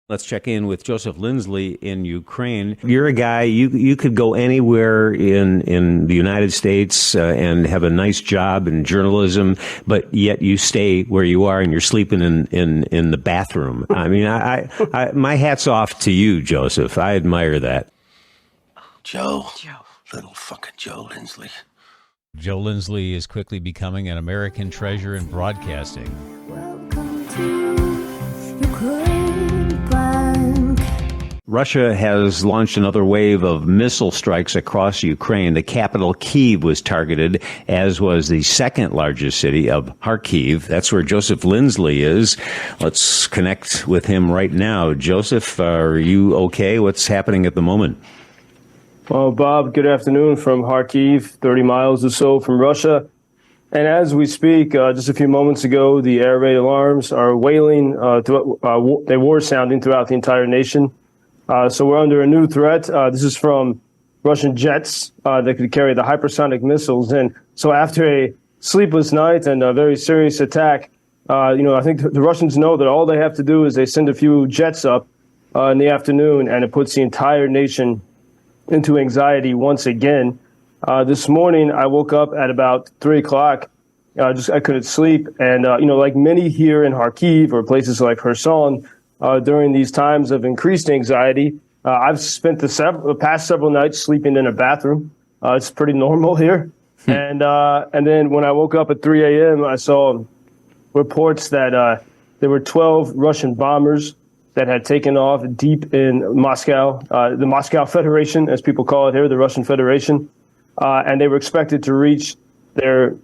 Let's check in with Joseph Lindsley in Ukraine. You're a guy, you could go anywhere in the United States and have a nice job in journalism, but yet you stay where you are and you're sleeping in the bathroom. I mean, I my hat's off to you, Joseph. I admire that. Joe. Little fucking Joe Lindsley. Joe Lindsley is quickly becoming an American treasure in broadcasting. Welcome to Ukraine. Russia has launched another wave of missile strikes across Ukraine. The capital, Kyiv, was targeted, as was the second largest city of Kharkiv. That's where Joseph Lindsley is. Let's connect with him right now. Joseph, are you okay? What's happening at the moment? Well, Bob, good afternoon from Kharkiv, 30 miles or so from Russia. And as we speak, just a few moments ago, the air raid alarms are wailing. They were sounding throughout the entire nation. So we're under a new threat. This is from Russian jets that could carry the hypersonic missiles. And so after a sleepless night and a very serious attack, I think the Russians know that all they have to do is they send a few jets up in the afternoon, and it puts the entire nation into anxiety once again. This morning, I woke up at about 3 o'clock. I couldn't sleep. And, like many here in Kharkiv or places like Kherson, during these times of increased anxiety, I've spent the past several nights sleeping in a bathroom. It's pretty normal here. And then when I woke up at 3 a.m., I saw reports that there were 12 Russian bombers that had taken off deep in Moscow, the Moscow Federation, as people call it here, the Russian Federation. And they were expected to reach their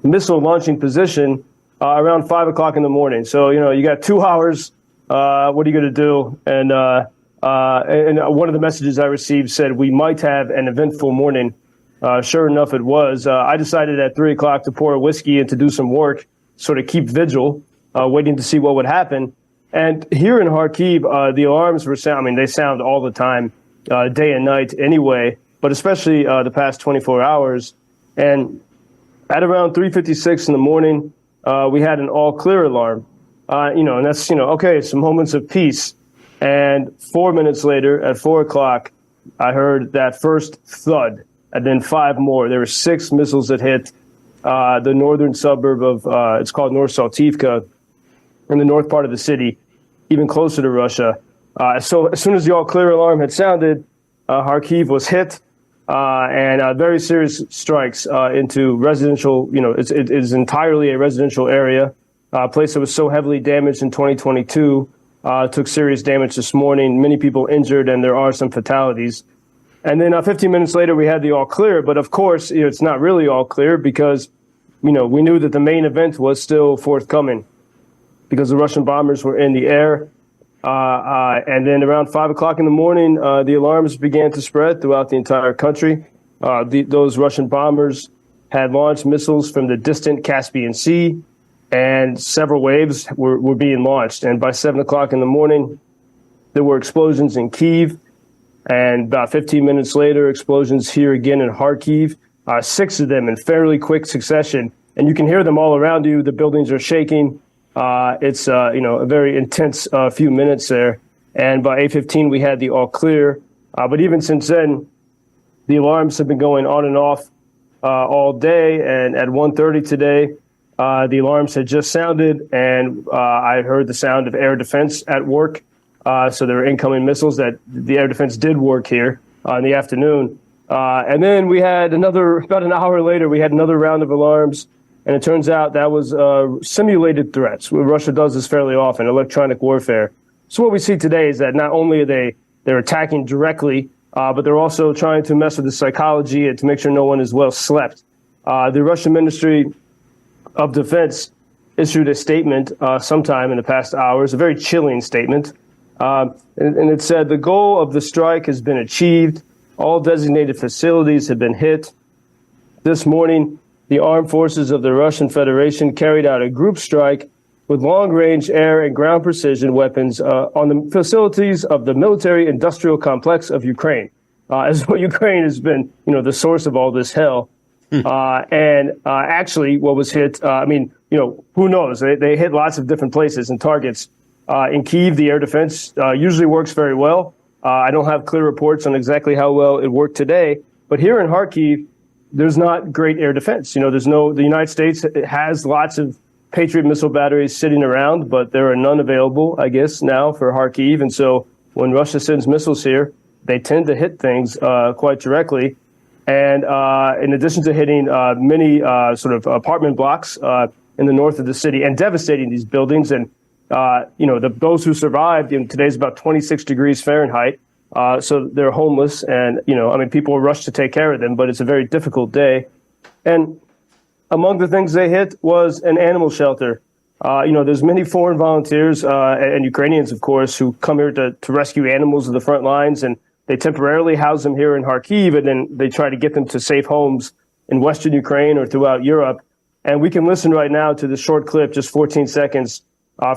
missile launching position around 5 o'clock in the morning. So, you got 2 hours. What are you going to do? And one of the messages I received said we might have an eventful morning. Sure enough, it was. I decided at 3 o'clock to pour a whiskey and to do some work, sort of keep vigil, waiting to see what would happen. And here in Kharkiv, the alarms were they sound all the time, day and night anyway, but especially the past 24 hours. And at around 3:56 in the morning, we had an all clear alarm. And that's, okay, some moments of peace. And 4 minutes later, at 4 o'clock, I heard that first thud, and then 5 more. There were 6 missiles that hit the northern suburb of, it's called North Saltivka, in the north part of the city, even closer to Russia. So as soon as the all-clear alarm had sounded, Kharkiv was hit, and very serious strikes into residential, it is entirely a residential area. A place that was so heavily damaged in 2022 took serious damage this morning. Many people injured, and there are some fatalities. And then 15 minutes later, we had the all clear. But of course, it's not really all clear because, we knew that the main event was still forthcoming because the Russian bombers were in the air. And then around 5 o'clock in the morning, the alarms began to spread throughout the entire country. Those Russian bombers had launched missiles from the distant Caspian Sea, and several waves were being launched. And by 7 o'clock in the morning, there were explosions in Kyiv. And about 15 minutes later, explosions here again in Kharkiv, 6 of them in fairly quick succession. And you can hear them all around you. The buildings are shaking. It's a very intense few minutes there. And by 8:15, we had the all clear. But even since then, the alarms have been going on and off all day. And at 1:30 today, the alarms had just sounded, and I heard the sound of air defense at work. So there were incoming missiles that the air defense did work here in the afternoon. And then we had about an hour later, we had another round of alarms. And it turns out that was simulated threats. Russia does this fairly often, electronic warfare. So what we see today is that not only are they're attacking directly, but they're also trying to mess with the psychology and to make sure no one is well slept. The Russian Ministry of Defense issued a statement sometime in the past hours, a very chilling statement. And it said, the goal of the strike has been achieved. All designated facilities have been hit. This morning, the armed forces of the Russian Federation carried out a group strike with long-range air and ground precision weapons on the facilities of the military-industrial complex of Ukraine. As well, Ukraine has been, the source of all this hell. Actually, what was hit, who knows? They hit lots of different places and targets. In Kyiv, the air defense usually works very well. I don't have clear reports on exactly how well it worked today, but here in Kharkiv, there's not great air defense. The United States has lots of Patriot missile batteries sitting around, but there are none available, I guess, now for Kharkiv. And so when Russia sends missiles here, they tend to hit things quite directly. And in addition to hitting many sort of apartment blocks in the north of the city and devastating these buildings, and those who survived, today's about 26 degrees Fahrenheit, so they're homeless, and people rush to take care of them, but it's a very difficult day. And among the things they hit was an animal shelter. There's many foreign volunteers and Ukrainians, of course, who come here to rescue animals of the front lines, and they temporarily house them here in Kharkiv, and then they try to get them to safe homes in Western Ukraine or throughout Europe. And we can listen right now to this short clip, just 14 seconds,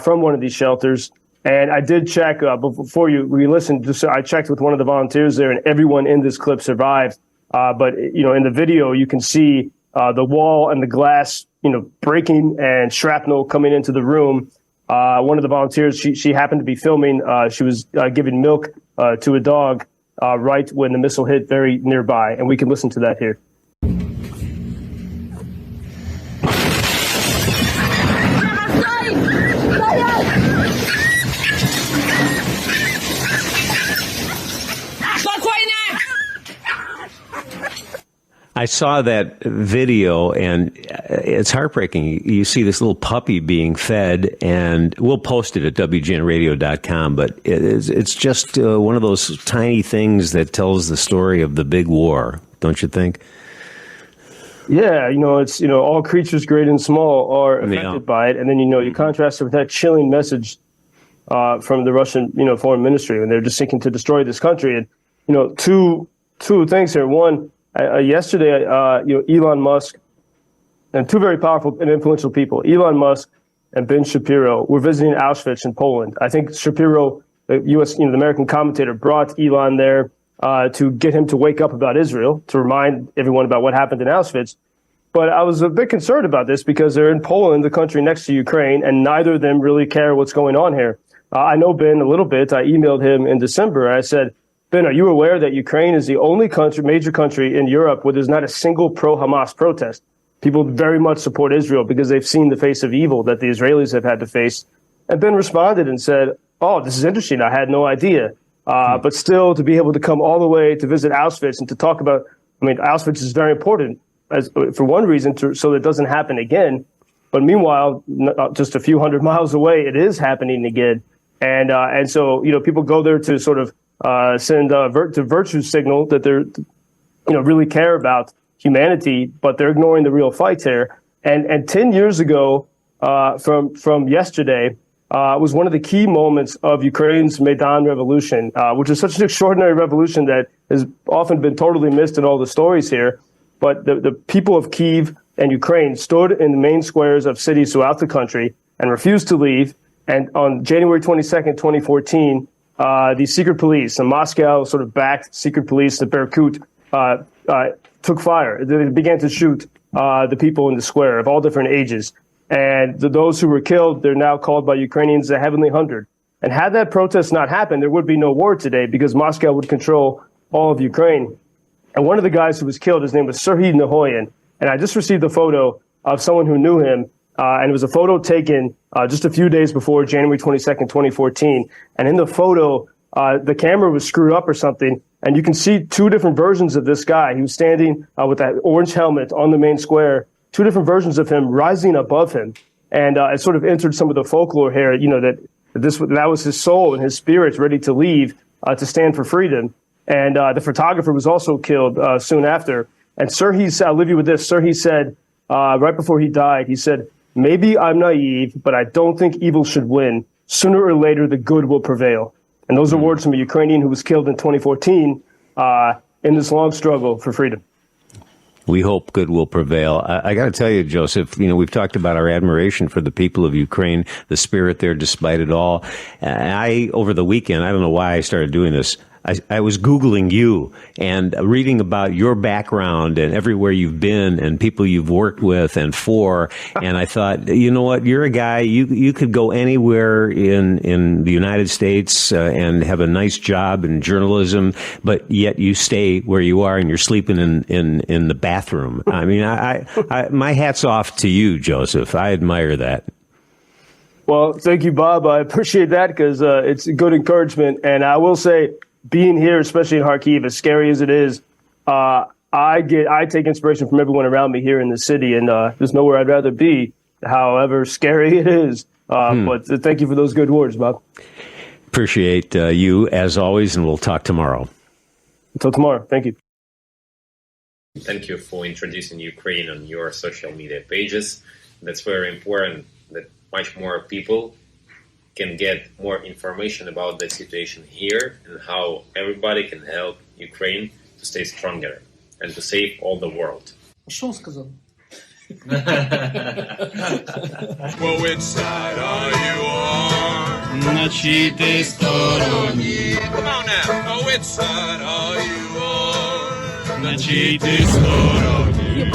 from one of these shelters. And I did check before we listened. I checked with one of the volunteers there, and everyone in this clip survived. But in the video, you can see the wall and the glass, breaking, and shrapnel coming into the room. One of the volunteers, she happened to be filming. She was giving milk to a dog right when the missile hit very nearby, and we can listen to that here. I saw that video, and it's heartbreaking. You see this little puppy being fed, and we'll post it at WGNradio.com, but it's just one of those tiny things that tells the story of the big war, don't you think? Yeah, it's, all creatures great and small are affected by it. And then, you contrast it with that chilling message from the Russian, foreign ministry, and they're just seeking to destroy this country. And, two things here. One, yesterday, Elon Musk and two very powerful and influential people, Elon Musk and Ben Shapiro, were visiting Auschwitz in Poland. I think Shapiro, the U.S., the American commentator, brought Elon there to get him to wake up about Israel, to remind everyone about what happened in Auschwitz. But I was a bit concerned about this because they're in Poland, the country next to Ukraine, and neither of them really care what's going on here. I know Ben a little bit. I emailed him in December. I said, Ben, are you aware that Ukraine is the only major country in Europe where there's not a single pro-Hamas protest? People very much support Israel because they've seen the face of evil that the Israelis have had to face. And Ben responded and said, oh, this is interesting. I had no idea. But still, to be able to come all the way to visit Auschwitz and to talk about, Auschwitz is very important for one reason, so that it doesn't happen again. But meanwhile, just a few hundred miles away, it is happening again. And so, people go there to sort of send to virtue signal that they're, really care about humanity, but they're ignoring the real fight here. And 10 years ago, from yesterday, was one of the key moments of Ukraine's Maidan revolution, which is such an extraordinary revolution that has often been totally missed in all the stories here. But the people of Kyiv and Ukraine stood in the main squares of cities throughout the country and refused to leave. And on January 22nd, 2014, the secret police, the Moscow sort of backed secret police, the Berkut, took fire. They began to shoot the people in the square of all different ages. And those who were killed, they're now called by Ukrainians the Heavenly Hundred. And had that protest not happened, there would be no war today because Moscow would control all of Ukraine. And one of the guys who was killed, his name was Serhiy Nihoyan. And I just received a photo of someone who knew him. And it was a photo taken just a few days before January 22nd, 2014. And in the photo, the camera was screwed up or something. And you can see two different versions of this guy. He was standing with that orange helmet on the main square, two different versions of him rising above him. And it sort of entered some of the folklore here, that was his soul and his spirit ready to leave to stand for freedom. And the photographer was also killed soon after. And Serhiy, I'll leave you with this. Serhiy said, right before he died, he said, maybe I'm naive, but I don't think evil should win. Sooner or later, the good will prevail. And those are words from a Ukrainian who was killed in 2014 in this long struggle for freedom. We hope good will prevail. I got to tell you, Joseph, we've talked about our admiration for the people of Ukraine, the spirit there despite it all. Over the weekend, I don't know why I started doing this. I was Googling you and reading about your background and everywhere you've been and people you've worked with and for. And I thought, you know what, you're a guy, you could go anywhere in the United States and have a nice job in journalism, but yet you stay where you are and you're sleeping in the bathroom. I mean, my hat's off to you, Joseph. I admire that. Well, thank you, Bob. I appreciate that because it's a good encouragement. And I will say, being here, especially in Kharkiv, as scary as it is, I take inspiration from everyone around me here in the city, and there's nowhere I'd rather be, however scary it is. But thank you for those good words, Bob. Appreciate you as always, and we'll talk tomorrow. Until tomorrow. Thank you. Thank you for introducing Ukraine on your social media pages. That's very important that much more people can get more information about the situation here and how everybody can help Ukraine to stay stronger and to save all the world. Що він сказав? Well, which side are you on? На чиїй ти стороні? Come on now. Oh, which side are you on? На чиїй ти стороні?